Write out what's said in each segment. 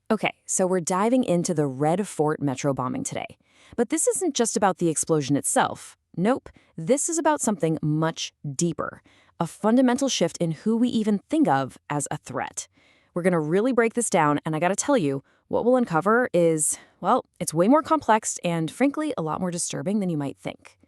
Okay, so we're diving into the Red Fort metro bombing today. But this isn't just about the explosion itself. Nope, this is about something much deeper, a fundamental shift in who we even think of as a threat. We're going to really break this down, and I gotta tell you, what we'll uncover is, well, it's way more complex and, frankly, a lot more disturbing than you might think.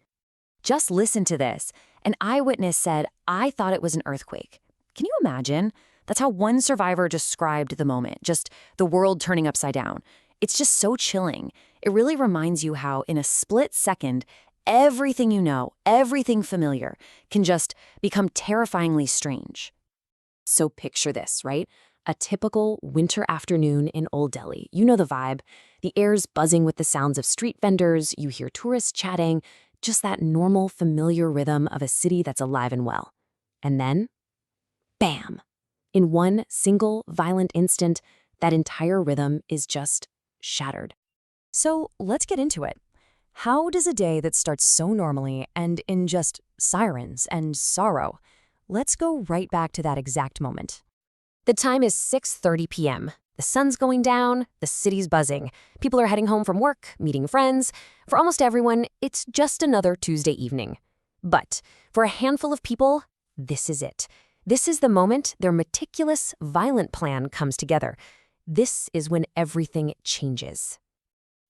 Just listen to this. An eyewitness said, "I thought it was an earthquake." Can you imagine? That's how one survivor described the moment, just the world turning upside down. It's just so chilling. It really reminds you how, in a split second, everything you know, everything familiar, can just become terrifyingly strange. So picture this, right? A typical winter afternoon in Old Delhi. You know the vibe. The air's buzzing with the sounds of street vendors, you hear tourists chatting, just that normal, familiar rhythm of a city that's alive and well. And then, bam! In one single violent instant, that entire rhythm is just shattered. So let's get into it. How does a day that starts so normally end in just sirens and sorrow? Let's go right back to that exact moment. The time is 6:30 p.m. The sun's going down, the city's buzzing. People are heading home from work, meeting friends. For almost everyone, it's just another Tuesday evening. But for a handful of people, this is it. This is the moment their meticulous, violent plan comes together. This is when everything changes.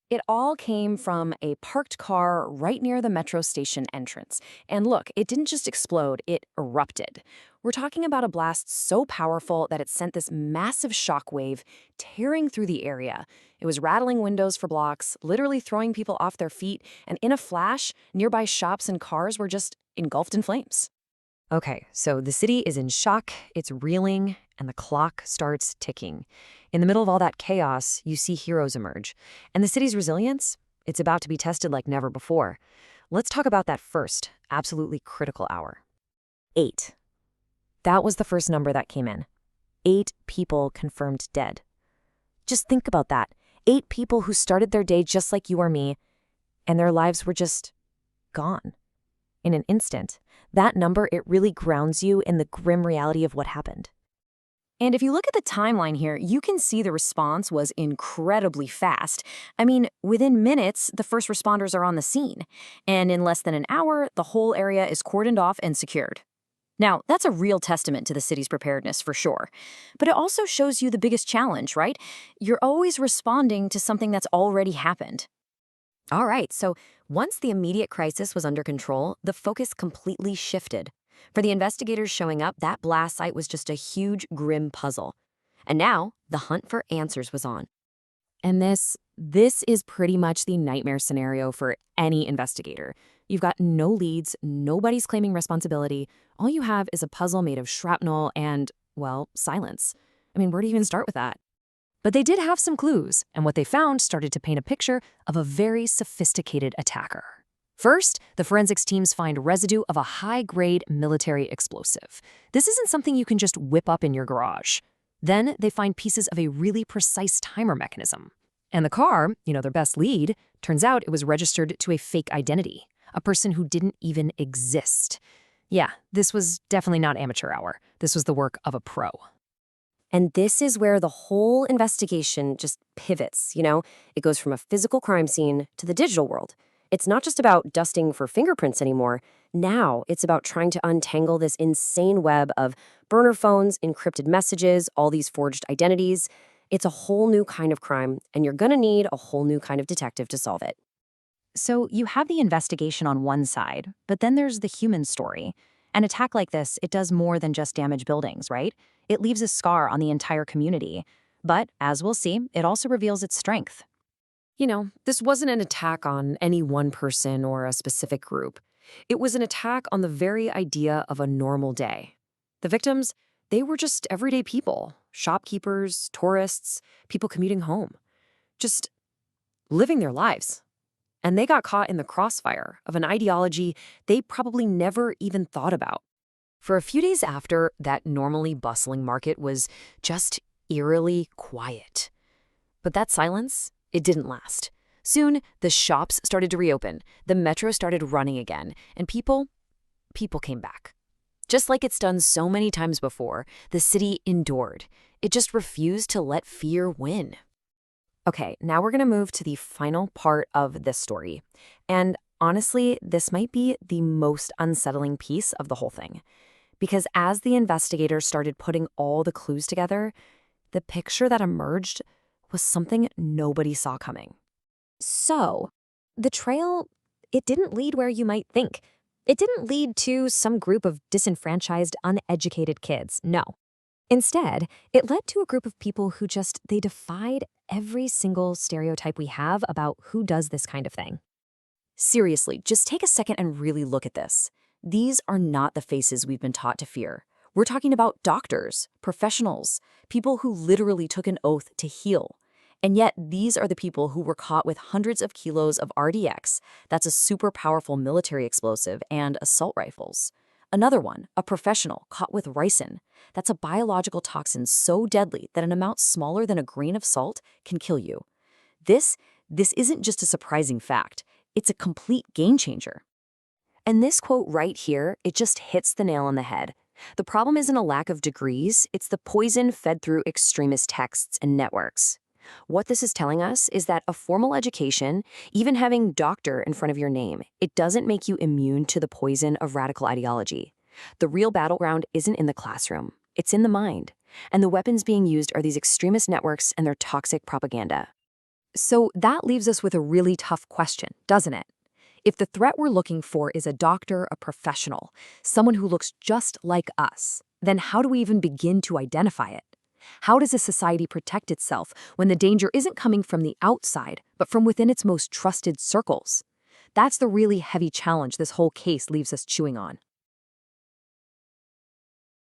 It all came from a parked car right near the metro station entrance. And look, it didn't just explode, it erupted. We're talking about a blast so powerful that it sent this massive shockwave tearing through the area. It was rattling windows for blocks, literally throwing people off their feet, and in a flash, nearby shops and cars were just engulfed in flames. Okay, so the city is in shock, it's reeling, and the clock starts ticking. In the middle of all that chaos, you see heroes emerge. And the city's resilience? It's about to be tested like never before. Let's talk about that first, absolutely critical hour. 8. That was the first number that came in. 8 people confirmed dead. Just think about that. 8 people who started their day just like you or me, and their lives were just gone. In an instant. That number, it really grounds you in the grim reality of what happened. And if you look at the timeline here, you can see the response was incredibly fast. I mean, within minutes, the first responders are on the scene. And in less than an hour, the whole area is cordoned off and secured. Now, that's a real testament to the city's preparedness for sure. But it also shows you the biggest challenge, right? You're always responding to something that's already happened. All right, so once the immediate crisis was under control, the focus completely shifted. For the investigators showing up, that blast site was just a huge, grim puzzle. And now, the hunt for answers was on. And this is pretty much the nightmare scenario for any investigator. You've got no leads, nobody's claiming responsibility. All you have is a puzzle made of shrapnel and, well, silence. I mean, where do you even start with that? But they did have some clues, and what they found started to paint a picture of a very sophisticated attacker. First, the forensics teams find residue of a high-grade military explosive. This isn't something you can just whip up in your garage. Then they find pieces of a really precise timer mechanism. And the car, their best lead, turns out it was registered to a fake identity, a person who didn't even exist. Yeah, this was definitely not amateur hour. This was the work of a pro. And this is where the whole investigation just pivots, It goes from a physical crime scene to the digital world. It's not just about dusting for fingerprints anymore. Now it's about trying to untangle this insane web of burner phones, encrypted messages, all these forged identities. It's a whole new kind of crime, and you're gonna need a whole new kind of detective to solve it. So you have the investigation on one side, but then there's the human story. An attack like this, it does more than just damage buildings, right? It leaves a scar on the entire community. But, as we'll see, it also reveals its strength. This wasn't an attack on any one person or a specific group. It was an attack on the very idea of a normal day. The victims, they were just everyday people, shopkeepers, tourists, people commuting home, just living their lives. And they got caught in the crossfire of an ideology they probably never even thought about. For a few days after, that normally bustling market was just eerily quiet. But that silence, it didn't last. Soon, the shops started to reopen, the metro started running again, and people came back. Just like it's done so many times before, the city endured. It just refused to let fear win. Okay, now we're going to move to the final part of this story. And honestly, this might be the most unsettling piece of the whole thing. Because as the investigators started putting all the clues together, the picture that emerged was something nobody saw coming. So, the trail, it didn't lead where you might think. It didn't lead to some group of disenfranchised, uneducated kids, no. Instead, it led to a group of people who they defied every single stereotype we have about who does this kind of thing. Seriously, just take a second and really look at this. These are not the faces we've been taught to fear. We're talking about doctors, professionals, people who literally took an oath to heal. And yet, these are the people who were caught with hundreds of kilos of RDX, that's a super powerful military explosive, and assault rifles. Another one, a professional, caught with ricin. That's a biological toxin so deadly that an amount smaller than a grain of salt can kill you. This isn't just a surprising fact. It's a complete game changer. And this quote right here, it just hits the nail on the head. The problem isn't a lack of degrees, it's the poison fed through extremist texts and networks. What this is telling us is that a formal education, even having doctor in front of your name, it doesn't make you immune to the poison of radical ideology. The real battleground isn't in the classroom, it's in the mind. And the weapons being used are these extremist networks and their toxic propaganda. So that leaves us with a really tough question, doesn't it? If the threat we're looking for is a doctor, a professional, someone who looks just like us, then how do we even begin to identify it? How does a society protect itself when the danger isn't coming from the outside, but from within its most trusted circles? That's the really heavy challenge this whole case leaves us chewing on.